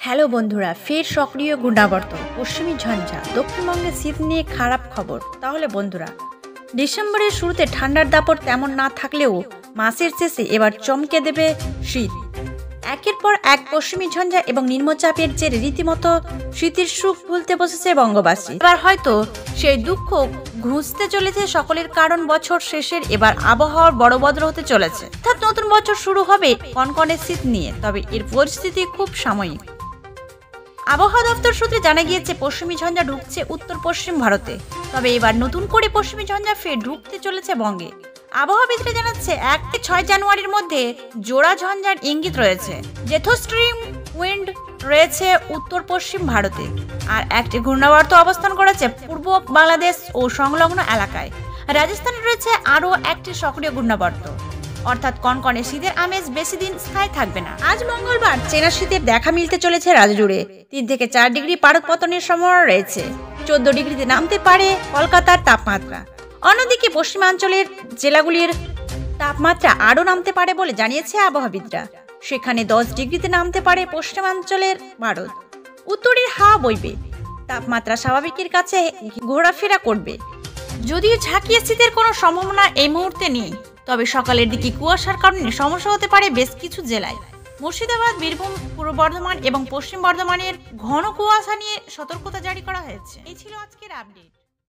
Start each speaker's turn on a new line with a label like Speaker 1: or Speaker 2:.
Speaker 1: Hello বন্ধুরা, ফের সক্রিয় ঘূর্ণাবর্ত পশ্চিমী ঝঞ্ঝা। দক্ষিণবঙ্গে শীত নিয়ে খারাপ খবর। তাহলে বন্ধুরা, ডিসেম্বরের শুরুতে ঠান্ডার দাপট তেমন না থাকলেও মাসের শেষে এবার চমকে দেবে শীত। একের পর এক পশ্চিমী ঝঞ্ঝা এবং নিম্নচাপের জেরে রীতিমতো শীতের সুখ ভুলতে বসেছে বঙ্গবাসী। এবার হয়তো সেই দুঃখ ঘুষতে চলেছে সকলের, কারণ বছর শেষের এবার আবহাওয়ার বড় বদল হতে চলেছে। অর্থাৎ নতুন বছর শুরু হবে কনকনে শীত নিয়ে, তবে এর পরিস্থিতি খুব সাময়িক। আবহাওয়া দপ্তর সূত্রে জানা গিয়েছে পশ্চিমী ঝঞ্ঝা ঢুকছে উত্তর পশ্চিম ভারতে, তবে এবার নতুন করে পশ্চিমী ঝঞ্ঝা ফের ঢুকতে চলেছে বঙ্গে। আবহাওয়াবিদরা জানাচ্ছে 1 থেকে 6 জানুয়ারির মধ্যে জোড়া ঝঞ্ঝার ইঙ্গিত রয়েছে। জেথোস্ট্রিম উইন্ড রয়েছে উত্তর পশ্চিম ভারতে, আর একটি ঘূর্ণাবর্ত অবস্থান করেছে পূর্ব বাংলাদেশ ও সংলগ্ন এলাকায়। রাজস্থানে রয়েছে আরও একটি সক্রিয় ঘূর্ণাবর্ত, অর্থাৎ কনকনে শীতের আমেজ বেশি দিন স্থায়ী থাকবে না। আজ মঙ্গলবার চেনা শীতের দেখা মিলতে চলেছে রাজ্য জুড়ে। 3 থেকে 4 ডিগ্রি পারদ পতনের সম্ভাবনা রয়েছে। 14 ডিগ্রিতে নামতে পারে কলকাতার তাপমাত্রা। অন্যদিকে পশ্চিমাঞ্চলের জেলাগুলির তাপমাত্রা আরও নামতে পারে বলে জানিয়েছে আবহাওয়াবিদরা। সেখানে 10 ডিগ্রিতে নামতে পারে পশ্চিমাঞ্চলের পারদ। উত্তরের হাওয়া বইবে, তাপমাত্রা স্বাভাবিকের কাছে ঘোরাফেরা করবে। যদিও ঝাঁকিয়ে শীতের কোনো সম্ভাবনা এই মুহূর্তে নেই, তবে সকালের দিকে কুয়াশার কারণে সমস্যা হতে পারে বেশ কিছু জেলায়। মুর্শিদাবাদ, বীরভূম, পূর্ব বর্ধমান এবং পশ্চিম বর্ধমানের ঘন কুয়াশা নিয়ে সতর্কতা জারি করা হয়েছে। এই ছিল আজকের আপডেট।